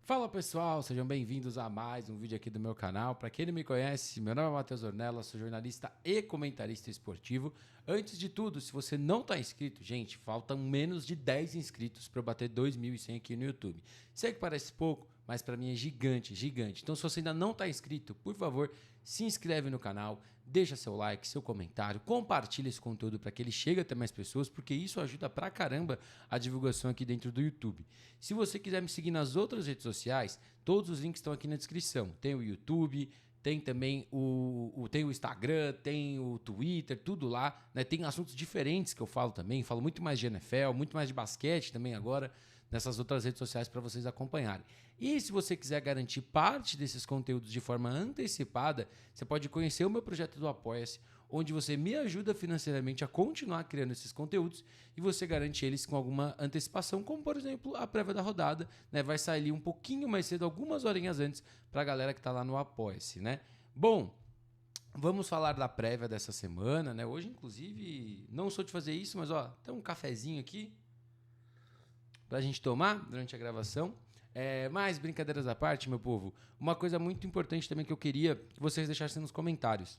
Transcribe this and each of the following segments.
Fala pessoal, sejam bem-vindos a mais um vídeo aqui do meu canal. Para quem não me conhece, meu nome é Matheus Ornella, sou jornalista e comentarista esportivo. Antes de tudo, se você não está inscrito, gente, faltam menos de 10 inscritos para eu bater 2.100 aqui no YouTube. Sei que parece pouco, mas para mim é gigante, gigante. Então se você ainda não está inscrito, por favor, se inscreve no canal, deixa seu like, seu comentário, compartilha esse conteúdo para que ele chegue até mais pessoas, porque isso ajuda pra caramba a divulgação aqui dentro do YouTube. Se você quiser me seguir nas outras redes sociais, todos os links estão aqui na descrição. Tem o YouTube, tem também tem o Instagram, tem o Twitter, tudo lá, né? Tem assuntos diferentes que eu falo também, falo muito mais de NFL, muito mais de basquete também agora, nessas outras redes sociais para vocês acompanharem. E se você quiser garantir parte desses conteúdos de forma antecipada, você pode conhecer o meu projeto do Apoia-se, onde você me ajuda financeiramente a continuar criando esses conteúdos e você garante eles com alguma antecipação, como por exemplo a prévia da rodada, né? Vai sair ali um pouquinho mais cedo, algumas horinhas antes, para a galera que está lá no Apoia-se, né? Bom, vamos falar da prévia dessa semana, né? Hoje, inclusive, não sou de fazer isso, mas ó, tem um cafezinho aqui para a gente tomar durante a gravação. Mais brincadeiras à parte, meu povo, uma coisa muito importante também que eu queria que vocês deixassem nos comentários.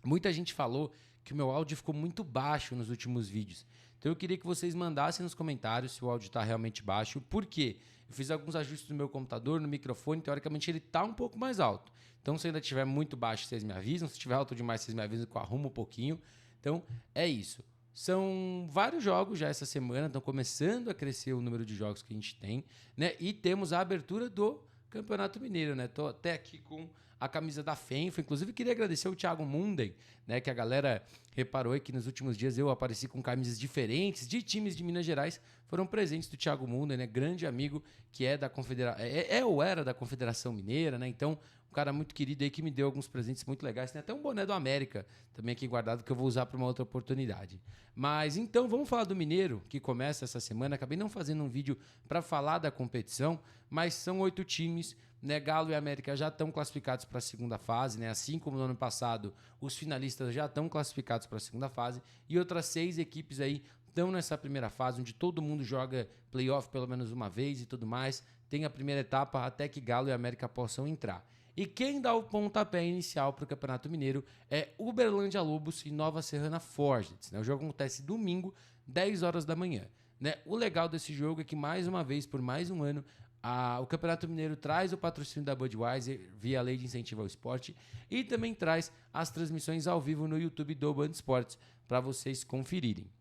Muita gente falou que o meu áudio ficou muito baixo nos últimos vídeos. Então eu queria que vocês mandassem nos comentários se o áudio está realmente baixo. Por quê? Eu fiz alguns ajustes no meu computador, no microfone, teoricamente ele está um pouco mais alto. Então se ainda estiver muito baixo, vocês me avisam. Se estiver alto demais, vocês me avisam que eu arrumo um pouquinho. Então é isso. São vários jogos já essa semana, estão começando a crescer o número de jogos que a gente tem, né? E temos a abertura do Campeonato Mineiro, né? Tô até aqui com a camisa da Fenfa. Inclusive, queria agradecer o Thiago Munden, né? Que a galera reparou aí que nos últimos dias eu apareci com camisas diferentes de times de Minas Gerais. Foram presentes do Thiago Munden, né? Grande amigo que é da Confederação, ou era da Confederação Mineira, né? Então, um cara muito querido aí que me deu alguns presentes muito legais. Tem até um boné do América também aqui guardado que eu vou usar para uma outra oportunidade. Mas então vamos falar do Mineiro, que começa essa semana. Acabei não fazendo um vídeo para falar da competição, mas são 8 times, né? Galo e América já estão classificados para a segunda fase, né? Assim como no ano passado, os finalistas já estão classificados para a segunda fase e outras 6 equipes aí estão nessa primeira fase, onde todo mundo joga playoff pelo menos uma vez e tudo mais. Tem a primeira etapa até que Galo e América possam entrar. E quem dá o pontapé inicial para o Campeonato Mineiro é Uberlândia Lobos e Nova Serrana Forgets, né? O jogo acontece domingo, 10 horas da manhã, né? O legal desse jogo é que, mais uma vez, por mais um ano, o Campeonato Mineiro traz o patrocínio da Budweiser via a Lei de Incentivo ao Esporte e também traz as transmissões ao vivo no YouTube do Band Esportes para vocês conferirem.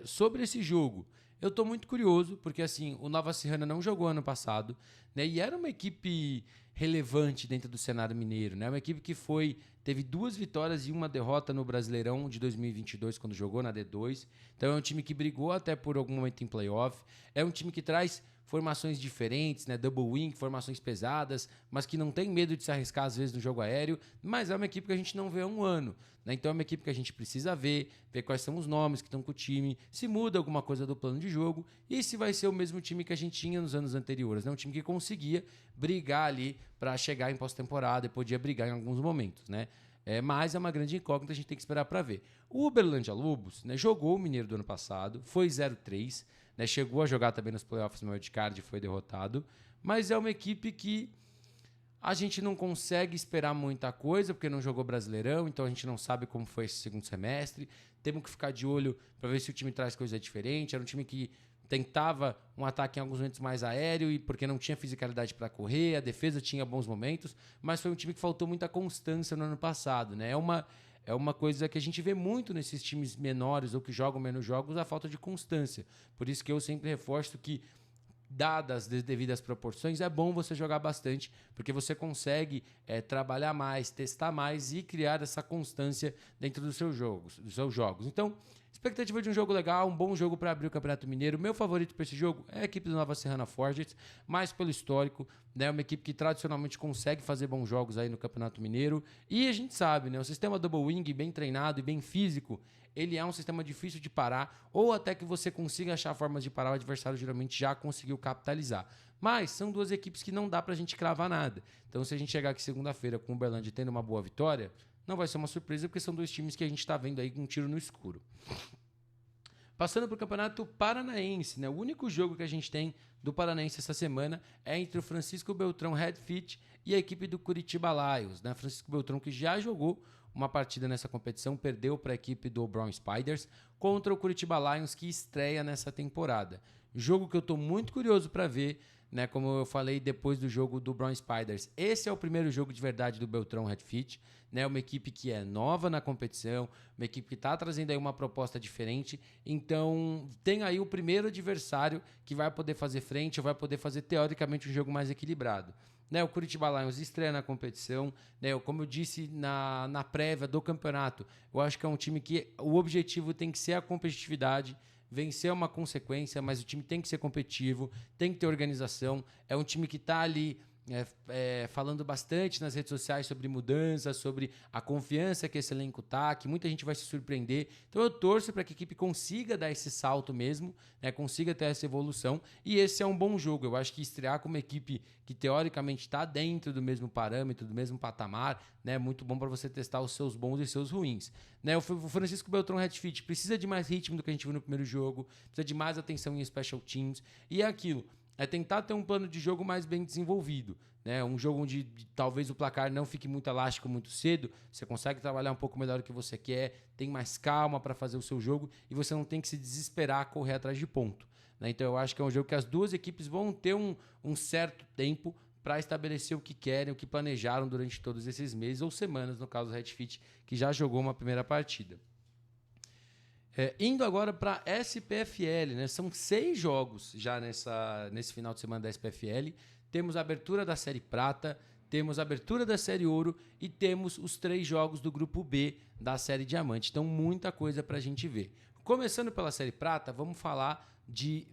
Sobre esse jogo, eu estou muito curioso, porque assim, o Nova Serrana não jogou ano passado, né? E era uma equipe relevante dentro do cenário mineiro, né? Uma equipe que teve 2 vitórias e 1 derrota no Brasileirão de 2022, quando jogou na D2. Então é um time que brigou até por algum momento em playoff. É um time que traz formações diferentes, né? Double wing, formações pesadas, mas que não tem medo de se arriscar às vezes no jogo aéreo, mas é uma equipe que a gente não vê há um ano, né? Então é uma equipe que a gente precisa ver quais são os nomes que estão com o time, se muda alguma coisa do plano de jogo e se vai ser o mesmo time que a gente tinha nos anos anteriores, né? Um time que conseguia brigar ali para chegar em pós-temporada e podia brigar em alguns momentos, né? Mas é uma grande incógnita, a gente tem que esperar para ver. O Uberlândia Lobos, né, jogou o Mineiro do ano passado, foi 0-3, né, chegou a jogar também nos playoffs no wildcard e foi derrotado, mas é uma equipe que a gente não consegue esperar muita coisa, porque não jogou Brasileirão, então a gente não sabe como foi esse segundo semestre. Temos que ficar de olho para ver se o time traz coisa diferente. Era um time que tentava um ataque em alguns momentos mais aéreo, e porque não tinha fisicalidade para correr, a defesa tinha bons momentos, mas foi um time que faltou muita constância no ano passado, né? É uma coisa que a gente vê muito nesses times menores ou que jogam menos jogos, a falta de constância. Por isso que eu sempre reforço que, dadas as devidas proporções, é bom você jogar bastante, porque você consegue trabalhar mais, testar mais e criar essa constância dentro dos seus jogos. Então, expectativa de um jogo legal, um bom jogo para abrir o Campeonato Mineiro. Meu favorito para esse jogo é a equipe do Nova Serrana Forgets, mais pelo histórico, né? Uma equipe que tradicionalmente consegue fazer bons jogos aí no Campeonato Mineiro. E a gente sabe, né? O sistema Double Wing, bem treinado e bem físico, ele é um sistema difícil de parar, ou até que você consiga achar formas de parar, o adversário geralmente já conseguiu capitalizar. Mas são 2 equipes que não dá pra gente cravar nada. Então, se a gente chegar aqui segunda-feira com o Uberlândia tendo uma boa vitória, não vai ser uma surpresa, porque são 2 times que a gente tá vendo aí com um tiro no escuro. Passando para o Campeonato Paranaense, né? O único jogo que a gente tem do Paranaense essa semana é entre o Francisco Beltrão Redfit e a equipe do Curitiba Lions, né? Francisco Beltrão, que já jogou uma partida nessa competição, perdeu para a equipe do Brown Spiders contra o Curitiba Lions, que estreia nessa temporada. Jogo que eu estou muito curioso para ver, né? Como eu falei depois do jogo do Brown Spiders. Esse é o primeiro jogo de verdade do Beltrão Redfit, né? Uma equipe que é nova na competição, uma equipe que está trazendo aí uma proposta diferente. Então, tem aí o primeiro adversário que vai poder fazer frente, ou vai poder fazer, teoricamente, um jogo mais equilibrado. Né, o Curitiba Lions estreia na competição, né, como eu disse na prévia do campeonato, eu acho que é um time que o objetivo tem que ser a competitividade. Vencer é uma consequência, mas o time tem que ser competitivo, tem que ter organização. É um time que está ali falando bastante nas redes sociais sobre mudanças, sobre a confiança que esse elenco tá, que muita gente vai se surpreender. Então eu torço para que a equipe consiga dar esse salto mesmo, né, consiga ter essa evolução, e esse é um bom jogo. Eu acho que estrear com uma equipe que teoricamente está dentro do mesmo parâmetro, do mesmo patamar, né, é muito bom para você testar os seus bons e seus ruins. Né, o Francisco Beltrão Redfit precisa de mais ritmo do que a gente viu no primeiro jogo, precisa de mais atenção em special teams, e é aquilo. É tentar ter um plano de jogo mais bem desenvolvido, né? Um jogo onde talvez o placar não fique muito elástico muito cedo, você consegue trabalhar um pouco melhor o que você quer, tem mais calma para fazer o seu jogo e você não tem que se desesperar a correr atrás de ponto, né? Então eu acho que é um jogo que as duas equipes vão ter um certo tempo para estabelecer o que querem, o que planejaram durante todos esses meses ou semanas, no caso do Redfit, que já jogou uma primeira partida. Indo agora para a SPFL, né? São 6 jogos já nesse final de semana da SPFL. Temos a abertura da Série Prata, temos a abertura da Série Ouro e temos os 3 jogos do Grupo B da Série Diamante. Então, muita coisa para a gente ver. Começando pela Série Prata, vamos falar de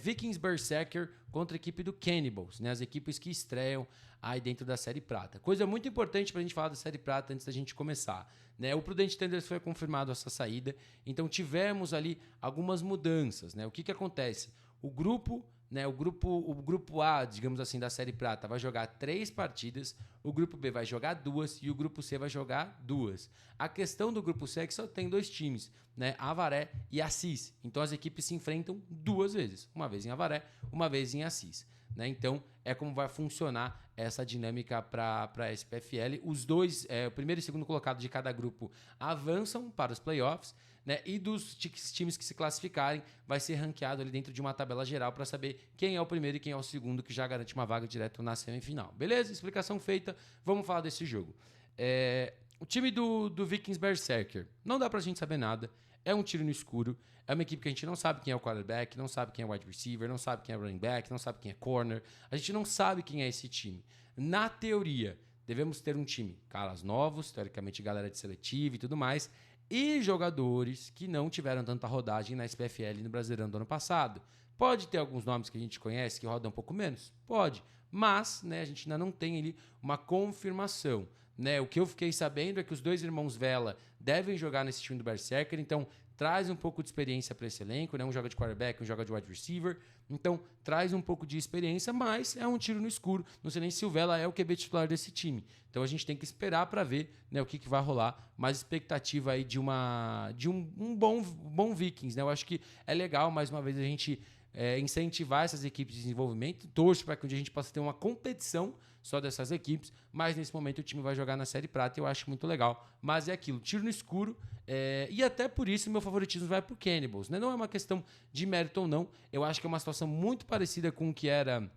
Vikings Berserker contra a equipe do Cannibals, né? As equipes que estreiam aí dentro da Série Prata. Coisa muito importante para a gente falar da Série Prata antes da gente começar, né? O Prudente Tenders foi confirmado essa saída, então tivemos ali algumas mudanças, né? O que acontece? O grupo, né, o grupo A, digamos assim, da Série Prata vai jogar 3 partidas, o grupo B vai jogar 2 e o grupo C vai jogar 2. A questão do grupo C é que só tem 2 times, né, Avaré e Assis. Então as equipes se enfrentam 2 vezes, uma vez em Avaré, uma vez em Assis, né? Então é como vai funcionar essa dinâmica para a SPFL. Os dois, o primeiro e segundo colocado de cada grupo avançam para os playoffs, né? E dos times que se classificarem, vai ser ranqueado ali dentro de uma tabela geral para saber quem é o primeiro e quem é o segundo, que já garante uma vaga direto na semifinal. Beleza? Explicação feita. Vamos falar desse jogo. O time do Vikings Berserker, não dá pra gente saber nada. É um tiro no escuro. É uma equipe que a gente não sabe quem é o quarterback, não sabe quem é o wide receiver, não sabe quem é o running back, não sabe quem é corner. A gente não sabe quem é esse time. Na teoria, devemos ter um time, caras novos, teoricamente galera de seletivo e tudo mais, e jogadores que não tiveram tanta rodagem na SPFL no Brasileirão do ano passado. Pode ter alguns nomes que a gente conhece que rodam um pouco menos? Pode, mas, né, a gente ainda não tem ali uma confirmação, né? O que eu fiquei sabendo é que os 2 irmãos Vela devem jogar nesse time do Berserker, então traz um pouco de experiência para esse elenco, né? Um joga de quarterback, um joga de wide receiver, então traz um pouco de experiência, mas é um tiro no escuro. Não sei nem se o Vela é o QB titular desse time. Então a gente tem que esperar para ver, né, o que vai rolar. Mais expectativa aí de um bom Vikings, né? Eu acho que é legal, mais uma vez, a gente incentivar essas equipes de desenvolvimento. Torço para que um dia a gente possa ter uma competição só dessas equipes, mas nesse momento o time vai jogar na Série Prata e eu acho muito legal. Mas é aquilo, tiro no escuro, e até por isso meu favoritismo vai pro Cannibals, né? Não é uma questão de mérito ou não, eu acho que é uma situação muito parecida com o que era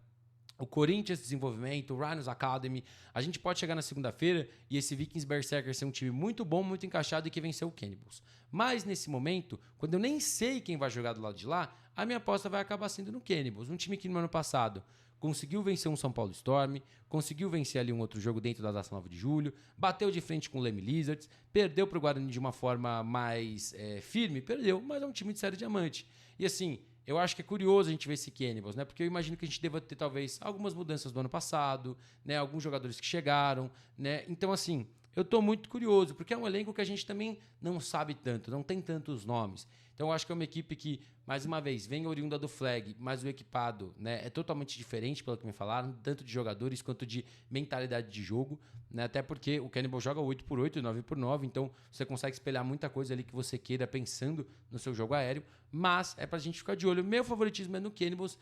o Corinthians Desenvolvimento, o Rhinos Academy. A gente pode chegar na segunda-feira e esse Vikings Berserker ser um time muito bom, muito encaixado e que venceu o Cannibals. Mas nesse momento, quando eu nem sei quem vai jogar do lado de lá, a minha aposta vai acabar sendo no Cannibals, um time que no ano passado conseguiu vencer um São Paulo Storm, conseguiu vencer ali um outro jogo dentro da data 9 de julho, bateu de frente com o Leme Lizards, perdeu para o Guarani de uma forma mais firme, perdeu, mas é um time de série diamante. E assim, eu acho que é curioso a gente ver esse Cannibals, né? Porque eu imagino que a gente deva ter talvez algumas mudanças do ano passado, né? Alguns jogadores que chegaram, né? Então assim, eu tô muito curioso, porque é um elenco que a gente também não sabe tanto, não tem tantos nomes. Então eu acho que é uma equipe que mais uma vez, vem oriunda do Flag, mas o equipado, né, é totalmente diferente, pelo que me falaram, tanto de jogadores quanto de mentalidade de jogo, né, até porque o Cannibal joga 8x8, 9x9, então você consegue espelhar muita coisa ali que você queira pensando no seu jogo aéreo, mas é pra gente ficar de olho. Meu favoritismo é no Cannibals,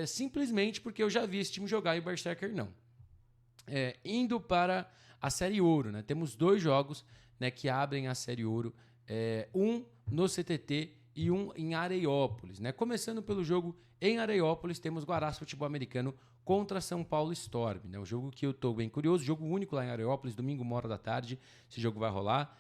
simplesmente porque eu já vi esse time jogar e o Berserker não. Indo para a Série Ouro, né? Temos 2 jogos, né, que abrem a Série Ouro, um no CTT e um em Areiópolis, né? Começando pelo jogo em Areiópolis, temos Guarás Futebol Americano contra São Paulo Storm, né? O jogo que eu tô bem curioso, jogo único lá em Areiópolis, domingo, 1h da tarde, esse jogo vai rolar.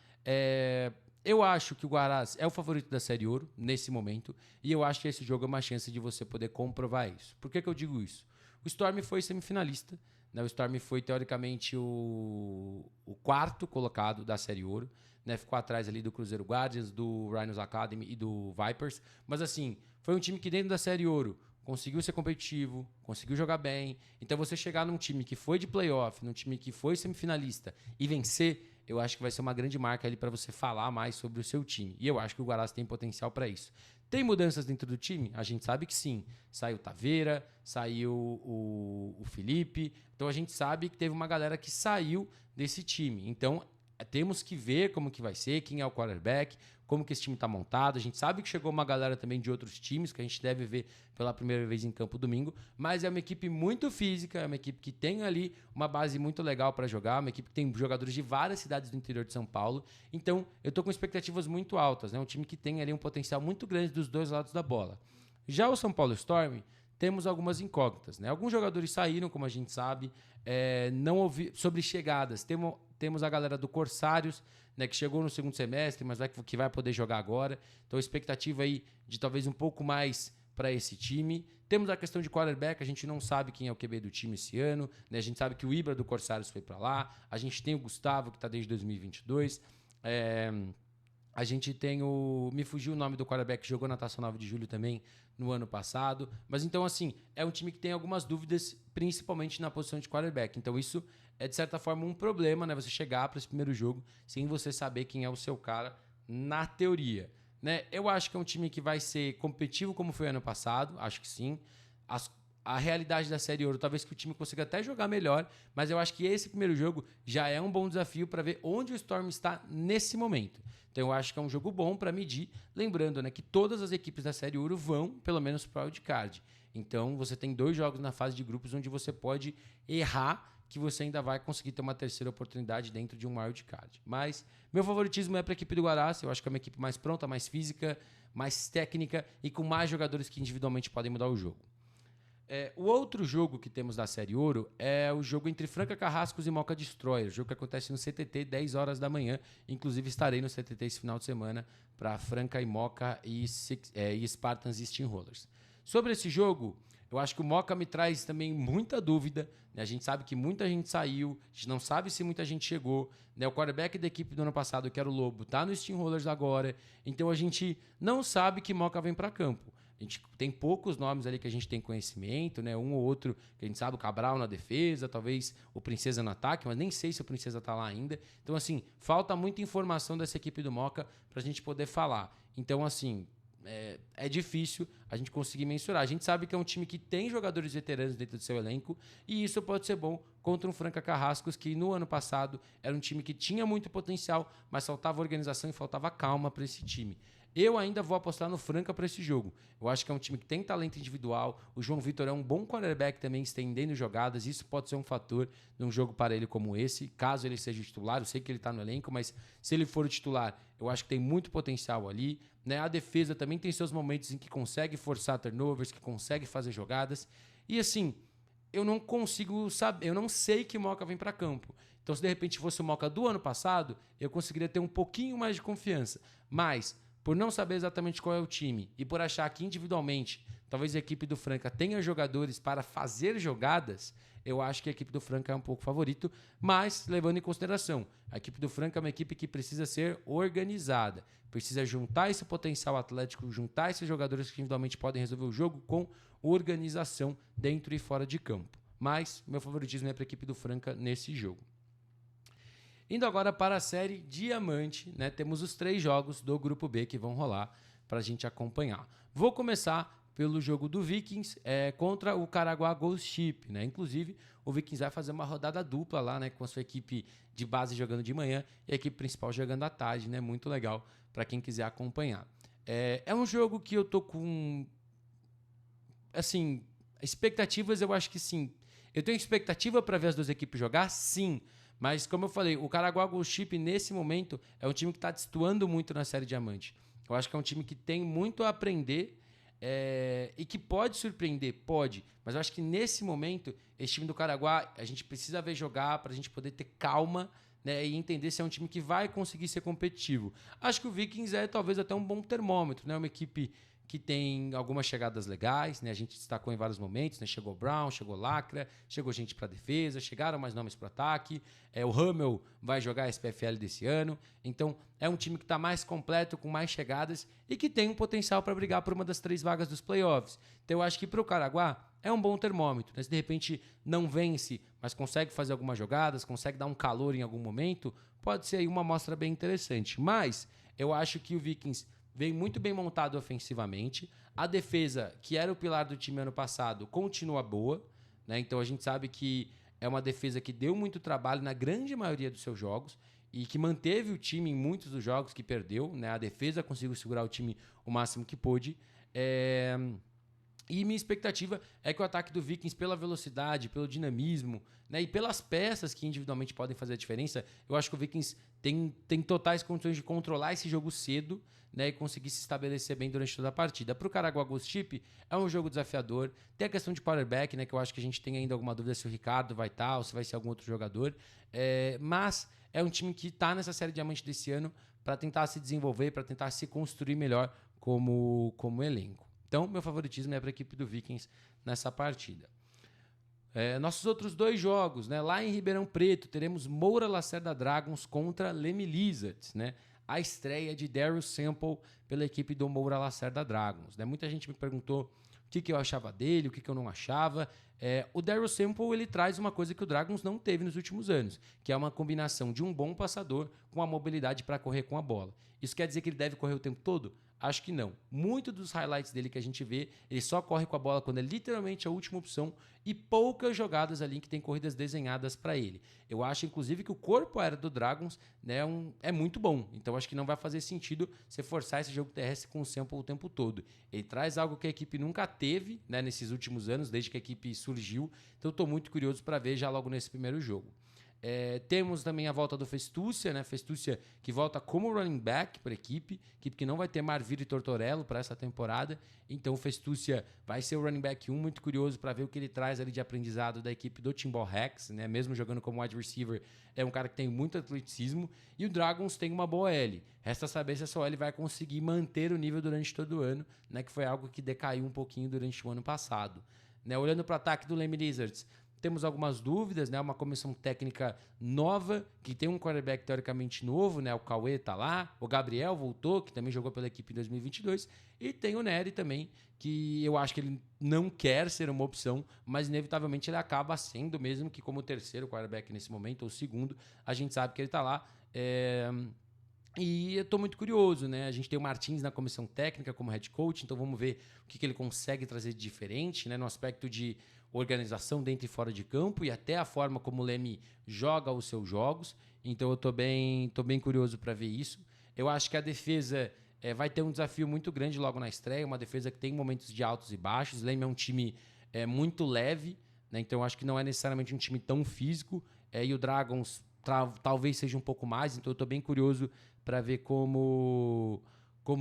Eu acho que o Guarás é o favorito da Série Ouro nesse momento, e eu acho que esse jogo é uma chance de você poder comprovar isso. Por que eu digo isso? O Storm foi semifinalista, né? O Storm foi, teoricamente, o 4º colocado da Série Ouro, né? Ficou atrás ali do Cruzeiro Guardians, do Rhinos Academy e do Vipers. Mas, assim, foi um time que dentro da Série Ouro conseguiu ser competitivo, conseguiu jogar bem. Então, você chegar num time que foi de playoff, num time que foi semifinalista e vencer, eu acho que vai ser uma grande marca ali para você falar mais sobre o seu time. E eu acho que o Guarás tem potencial para isso. Tem mudanças dentro do time? A gente sabe que sim. Saiu o Taveira, saiu o Felipe. Então a gente sabe que teve uma galera que saiu desse time. Então temos que ver como que vai ser, quem é o quarterback, como que esse time está montado. A gente sabe que chegou uma galera também de outros times que a gente deve ver pela primeira vez em campo domingo, mas é uma equipe muito física, é uma equipe que tem ali uma base muito legal para jogar, uma equipe que tem jogadores de várias cidades do interior de São Paulo. Então eu tô com expectativas muito altas, né? Um time que tem ali um potencial muito grande dos dois lados da bola. Já o São Paulo Storm, temos algumas incógnitas, né? Alguns jogadores saíram, como a gente sabe, não ouvi sobre chegadas. Temos a galera do Corsários, né, que chegou no segundo semestre, mas que vai poder jogar agora. Então, a expectativa aí de talvez um pouco mais para esse time. Temos a questão de quarterback, a gente não sabe quem é o QB do time esse ano, né? A gente sabe que o Ibra do Corsários foi para lá. A gente tem o Gustavo, que está desde 2022. A gente tem me fugiu o nome do quarterback que jogou na Taça 9 de Julho também no ano passado. Mas então, assim, é um time que tem algumas dúvidas, principalmente na posição de quarterback. Então, isso é, de certa forma, um problema, né? Você chegar para esse primeiro jogo sem você saber quem é o seu cara na teoria, né? Eu acho que é um time que vai ser competitivo como foi ano passado. Acho que sim. A realidade da Série Ouro, talvez que o time consiga até jogar melhor, mas eu acho que esse primeiro jogo já é um bom desafio para ver onde o Storm está nesse momento. Então eu acho que é um jogo bom para medir, lembrando, né, que todas as equipes da Série Ouro vão, pelo menos, para o wildcard. Então você tem 2 jogos na fase de grupos onde você pode errar, que você ainda vai conseguir ter uma terceira oportunidade dentro de um wildcard. Mas meu favoritismo é para a equipe do Guarás. Eu acho que é uma equipe mais pronta, mais física, mais técnica e com mais jogadores que individualmente podem mudar o jogo. O outro jogo que temos da Série Ouro é o jogo entre Franca Carrascos e Moca Destroyer, o jogo que acontece no CTT, 10 horas da manhã. Inclusive, estarei no CTT esse final de semana para Franca e Moca e Spartans e Steamrollers. Sobre esse jogo, eu acho que o Moca me traz também muita dúvida, né? A gente sabe que muita gente saiu, a gente não sabe se muita gente chegou, né? O quarterback da equipe do ano passado, que era o Lobo, tá no Steamrollers agora. Então, a gente não sabe que Moca vem para campo. A gente tem poucos nomes ali que a gente tem conhecimento, né? Um ou outro que a gente sabe, o Cabral na defesa, talvez o Princesa no ataque, mas nem sei se o Princesa tá lá ainda. Então, assim, falta muita informação dessa equipe do Moca pra gente poder falar. Então, assim, é difícil a gente conseguir mensurar. A gente sabe que é um time que tem jogadores veteranos dentro do seu elenco e isso pode ser bom contra um Franca Carrascos que no ano passado era um time que tinha muito potencial, mas faltava organização e faltava calma para esse time. Eu ainda vou apostar no Franca para esse jogo. Eu acho que é um time que tem talento individual. O João Vitor é um bom quarterback também, estendendo jogadas. Isso pode ser um fator num jogo para ele como esse, caso ele seja titular. Eu sei que ele está no elenco, mas se ele for o titular, eu acho que tem muito potencial ali, né? A defesa também tem seus momentos em que consegue forçar turnovers, que consegue fazer jogadas. E assim, eu não consigo saber, eu não sei que Moca vem para campo. Então, se de repente fosse o Moca do ano passado, eu conseguiria ter um pouquinho mais de confiança. Mas por não saber exatamente qual é o time e por achar que individualmente talvez a equipe do Franca tenha jogadores para fazer jogadas, eu acho que a equipe do Franca é um pouco favorito, mas levando em consideração, a equipe do Franca é uma equipe que precisa ser organizada, precisa juntar esse potencial atlético, juntar esses jogadores que individualmente podem resolver o jogo com organização dentro e fora de campo. Mas meu favoritismo é para a equipe do Franca nesse jogo. Indo agora para a série Diamante, né? Temos os 3 jogos do Grupo B que vão rolar. para a gente acompanhar. Vou começar pelo jogo do Vikings contra o Caraguá Ghost Ship, né? Inclusive, o Vikings vai fazer uma rodada dupla lá, né? Com a sua equipe de base jogando de manhã e a equipe principal jogando à tarde, né? Muito legal para quem quiser acompanhar. É um jogo que eu tô com... Assim, expectativas, eu acho que sim. Eu tenho expectativa para ver as duas equipes jogar? Sim. Mas, como eu falei, o Caraguá Ghost Ship, nesse momento, é um time que está destoando muito na Série Diamante. Eu acho que é um time que tem muito a aprender e que pode surpreender, pode. Mas eu acho que nesse momento, esse time do Caraguá, a gente precisa ver jogar para a gente poder ter calma, né, e entender se é um time que vai conseguir ser competitivo. Acho que o Vikings é talvez até um bom termômetro, né? Uma equipe que tem algumas chegadas legais, né? A gente destacou em vários momentos, né? Chegou Brown, chegou Lacra, chegou gente para defesa, chegaram mais nomes para o ataque. O Hummel vai jogar a SPFL desse ano. Então, é um time que está mais completo, com mais chegadas e que tem um potencial para brigar por uma das 3 vagas dos playoffs. Então, eu acho que para o Caraguá é um bom termômetro, né? Se de repente não vence, mas consegue fazer algumas jogadas, consegue dar um calor em algum momento, pode ser aí uma amostra bem interessante. Mas eu acho que o Vikings vem muito bem montado ofensivamente. A defesa, que era o pilar do time ano passado, continua boa, né? Então a gente sabe que é uma defesa que deu muito trabalho na grande maioria dos seus jogos e que manteve o time em muitos dos jogos que perdeu, né? A defesa conseguiu segurar o time o máximo que pôde. E minha expectativa é que o ataque do Vikings, pela velocidade, pelo dinamismo, né, e pelas peças que individualmente podem fazer a diferença, eu acho que o Vikings tem totais condições de controlar esse jogo cedo, né, e conseguir se estabelecer bem durante toda a partida. Para o Caraguá Ghost Ship, é um jogo desafiador. Tem a questão de quarterback, né, que eu acho que a gente tem ainda alguma dúvida se o Ricardo vai estar ou se vai ser algum outro jogador. Mas é um time que está nessa série Diamante desse ano para tentar se desenvolver, para tentar se construir melhor como elenco. Então, meu favoritismo é para a equipe do Vikings nessa partida. Nossos outros 2 jogos, né? Lá em Ribeirão Preto, teremos Moura Lacerda Dragons contra Leme Lizards, né? A estreia de Daryl Sample pela equipe do Moura Lacerda Dragons, né? Muita gente me perguntou o que eu achava dele, o que eu não achava. O Daryl Sample, ele traz uma coisa que o Dragons não teve nos últimos anos, que é uma combinação de um bom passador com a mobilidade para correr com a bola. Isso quer dizer que ele deve correr o tempo todo? Acho que não. Muito dos highlights dele que a gente vê, ele só corre com a bola quando é literalmente a última opção e poucas jogadas ali que tem corridas desenhadas para ele. Eu acho, inclusive, que o corpo aéreo do Dragons, né, é muito bom. Então, acho que não vai fazer sentido você forçar esse jogo terrestre com o Sample o tempo todo. Ele traz algo que a equipe nunca teve, né, nesses últimos anos, desde que a equipe surgiu. Então, estou muito curioso para ver já logo nesse primeiro jogo. Temos também a volta do Festúcia, né? Festúcia que volta como running back para a equipe que não vai ter Marviro e Tortorello para essa temporada. Então o Festúcia vai ser o running back 1, muito curioso para ver o que ele traz ali de aprendizado da equipe do Timbal Hacks, né? Mesmo jogando como wide receiver, é um cara que tem muito atleticismo. E o Dragons tem uma boa L. Resta saber se essa OL vai conseguir manter o nível durante todo o ano, né? Que foi algo que decaiu um pouquinho durante o ano passado. Né? Olhando para o ataque do Leme Lizards, temos algumas dúvidas, né? Uma comissão técnica nova, que tem um quarterback teoricamente novo, né? O Cauê tá lá, o Gabriel voltou, que também jogou pela equipe em 2022, e tem o Nery também, que eu acho que ele não quer ser uma opção, mas inevitavelmente ele acaba sendo, mesmo que como terceiro quarterback nesse momento, ou segundo, a gente sabe que ele tá lá. E eu estou muito curioso, né? A gente tem o Martins na comissão técnica como head coach, então vamos ver o que ele consegue trazer de diferente, né? No aspecto de organização dentro e fora de campo e até a forma como o Leme joga os seus jogos. Então eu tô bem curioso para ver isso. Eu acho que a defesa vai ter um desafio muito grande logo na estreia, uma defesa que tem momentos de altos e baixos. O Leme é um time muito leve, né? Então eu acho que não é necessariamente um time tão físico. E o Dragons talvez seja um pouco mais, então eu tô bem curioso para ver como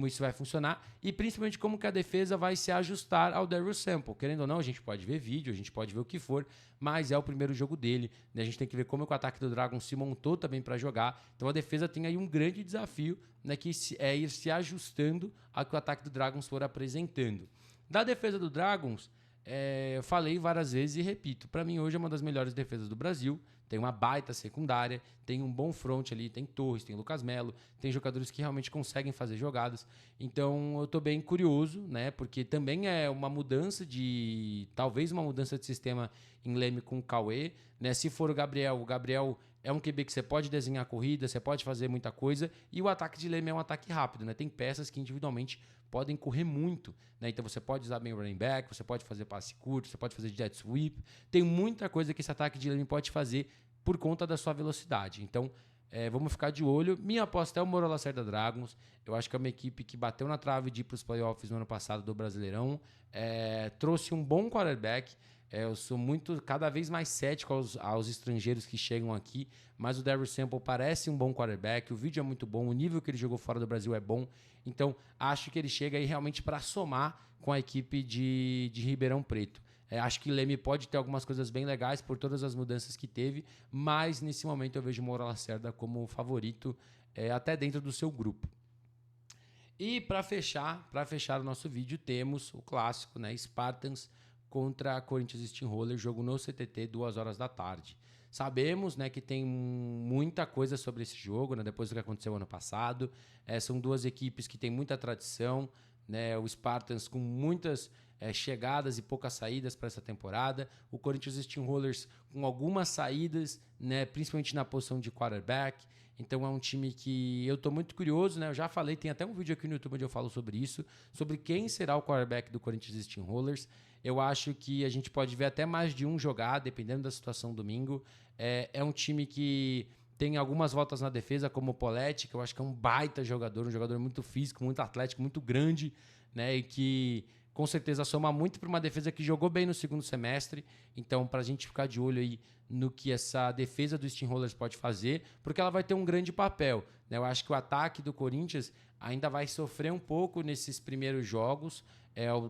isso vai funcionar e principalmente como que a defesa vai se ajustar ao Daryl Sample. Querendo ou não, a gente pode ver vídeo, a gente pode ver o que for, mas é o primeiro jogo dele, né? A gente tem que ver como o ataque do Dragon se montou também para jogar. Então a defesa tem aí um grande desafio, né, que é ir se ajustando ao que o ataque do Dragons for apresentando. Da defesa do Dragons, eu falei várias vezes e repito, para mim hoje é uma das melhores defesas do Brasil. Tem uma baita secundária, tem um bom front ali, tem Torres, tem Lucas Melo, tem jogadores que realmente conseguem fazer jogadas. Então eu estou bem curioso, né? Porque também é uma mudança talvez uma mudança de sistema em Leme com o Cauê, né? Se for o Gabriel é um QB que você pode desenhar a corrida, você pode fazer muita coisa, e o ataque de Leme é um ataque rápido, né? Tem peças que individualmente podem correr muito, né? Então você pode usar bem o running back, você pode fazer passe curto, você pode fazer jet sweep, tem muita coisa que esse ataque de Leme pode fazer por conta da sua velocidade. Então, vamos ficar de olho. Minha aposta é o Moura Lacerda Dragons. Eu acho que é uma equipe que bateu na trave de ir para os playoffs no ano passado do Brasileirão. Trouxe um bom quarterback. Eu sou cada vez mais cético aos estrangeiros que chegam aqui, mas o Darius Sample parece um bom quarterback, o vídeo é muito bom, o nível que ele jogou fora do Brasil é bom, então acho que ele chega aí realmente para somar com a equipe de Ribeirão Preto. Acho que Leme pode ter algumas coisas bem legais por todas as mudanças que teve, mas nesse momento eu vejo o Moura Lacerda como favorito até dentro do seu grupo. E para fechar o nosso vídeo, temos o clássico, né, Spartans contra Corinthians Steamrollers, jogo no CTT, 2h da tarde. Sabemos, né, que tem muita coisa sobre esse jogo, né, depois do que aconteceu ano passado. São duas equipes que têm muita tradição, né, o Spartans com muitas chegadas e poucas saídas para essa temporada. O Corinthians Steamrollers com algumas saídas, né, principalmente na posição de quarterback. Então é um time que eu estou muito curioso, né? Eu já falei, tem até um vídeo aqui no YouTube onde eu falo sobre isso, sobre quem será o quarterback do Corinthians Steamrollers. Eu acho que a gente pode ver até mais de um jogar, dependendo da situação domingo. É um time que tem algumas voltas na defesa, como o Poletti, que eu acho que é um baita jogador, um jogador muito físico, muito atlético, muito grande, né? E que com certeza soma muito para uma defesa que jogou bem no segundo semestre. Então, para a gente ficar de olho aí no que essa defesa do Steamrollers pode fazer, porque ela vai ter um grande papel, né? Eu acho que o ataque do Corinthians ainda vai sofrer um pouco nesses primeiros jogos,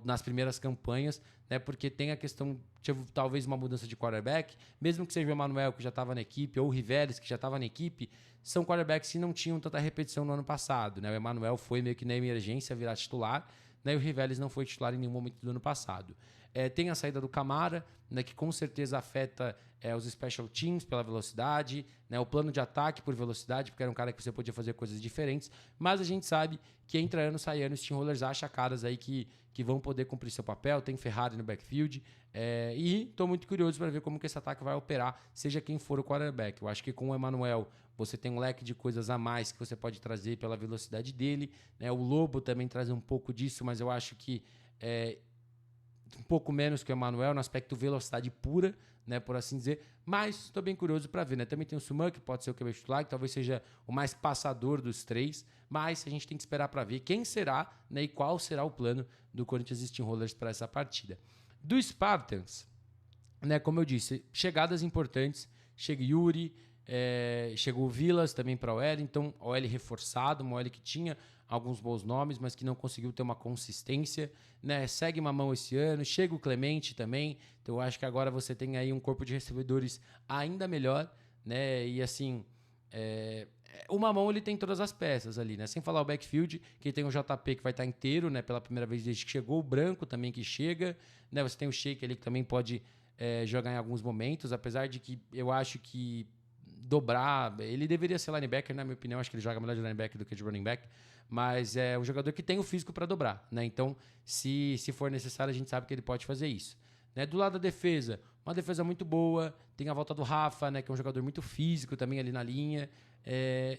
nas primeiras campanhas, né? Porque tem a questão de talvez uma mudança de quarterback, mesmo que seja o Emanuel, que já estava na equipe, ou o Riveles, que já estava na equipe, são quarterbacks que não tinham tanta repetição no ano passado, né? O Emanuel foi meio que na emergência virar titular, né, e o Riveles não foi titular em nenhum momento do ano passado. Tem a saída do Camara, né, que com certeza afeta os special teams pela velocidade, né, o plano de ataque por velocidade, porque era um cara que você podia fazer coisas diferentes, mas a gente sabe que entra ano, sai ano, os Steamrollers acha caras aí que vão poder cumprir seu papel, tem Ferrari no backfield, e estou muito curioso para ver como que esse ataque vai operar, seja quem for o quarterback. Eu acho que com o Emanuel você tem um leque de coisas a mais que você pode trazer pela velocidade dele, né? O Lobo também traz um pouco disso, mas eu acho que um pouco menos que o Emanuel no aspecto velocidade pura, né, por assim dizer, mas estou bem curioso para ver, né? Também tem o Suman, que pode ser o QB titular, que talvez seja o mais passador dos três, mas a gente tem que esperar para ver quem será, né, e qual será o plano do Corinthians Steamrollers para essa partida. Do Spartans, né, como eu disse, chegadas importantes, chega Yuri, chegou o Vilas também para a OL, então OL reforçado, uma OL que tinha alguns bons nomes, mas que não conseguiu ter uma consistência, né? Segue Mamão esse ano, chega o Clemente também, então eu acho que agora você tem aí um corpo de recebedores ainda melhor, né? E assim, o Mamão ele tem todas as peças ali, né? Sem falar o backfield, que tem o JP que vai estar inteiro, né? Pela primeira vez desde que chegou, o Branco também que chega, né? Você tem o Sheik ali que também pode jogar em alguns momentos, apesar de que eu acho que dobrar, ele deveria ser linebacker, na minha opinião, acho que ele joga melhor de linebacker do que de running back, mas é um jogador que tem o físico para dobrar, né? Então, se for necessário, a gente sabe que ele pode fazer isso, né? Do lado da defesa, uma defesa muito boa, tem a volta do Rafa, né, que é um jogador muito físico também ali na linha,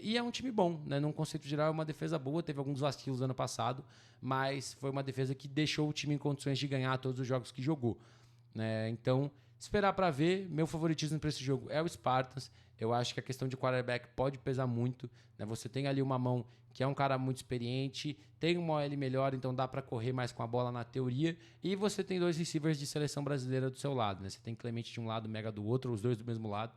e é um time bom, né? Num conceito geral, é uma defesa boa, teve alguns vacilos ano passado, mas foi uma defesa que deixou o time em condições de ganhar todos os jogos que jogou, né? Então, esperar para ver. Meu favoritismo para esse jogo é o Spartans. Eu acho que a questão de quarterback pode pesar muito, né? Você tem ali uma mão que é um cara muito experiente, tem uma OL melhor, então dá para correr mais com a bola na teoria, e você tem dois receivers de seleção brasileira do seu lado, né? Você tem Clemente de um lado, Mega do outro, os dois do mesmo lado,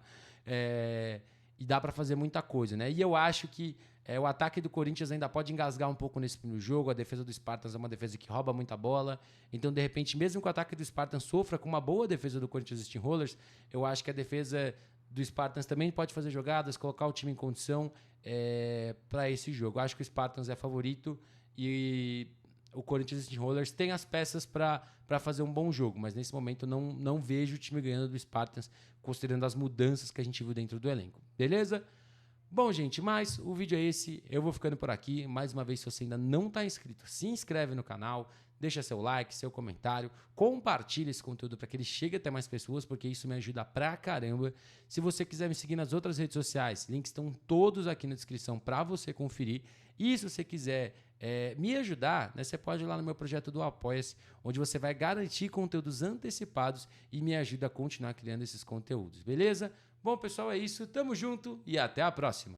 e dá para fazer muita coisa, né? E eu acho que o ataque do Corinthians ainda pode engasgar um pouco nesse primeiro jogo. A defesa do Spartans é uma defesa que rouba muita bola. Então, de repente, mesmo que o ataque do Spartans sofra com uma boa defesa do Corinthians Steamrollers, eu acho que a defesa do Spartans também pode fazer jogadas, colocar o time em condição para esse jogo. Eu acho que o Spartans é favorito e o Corinthians Steamrollers tem as peças para fazer um bom jogo, mas nesse momento não vejo o time ganhando do Spartans, considerando as mudanças que a gente viu dentro do elenco. Beleza? Bom, gente, mas o vídeo é esse. Eu vou ficando por aqui. Mais uma vez, se você ainda não está inscrito, se inscreve no canal, deixa seu like, seu comentário, compartilha esse conteúdo para que ele chegue até mais pessoas, porque isso me ajuda pra caramba. Se você quiser me seguir nas outras redes sociais, links estão todos aqui na descrição para você conferir. E se você quiser me ajudar, né, você pode ir lá no meu projeto do Apoia-se, onde você vai garantir conteúdos antecipados e me ajuda a continuar criando esses conteúdos, beleza? Bom, pessoal, é isso. Tamo junto e até a próxima.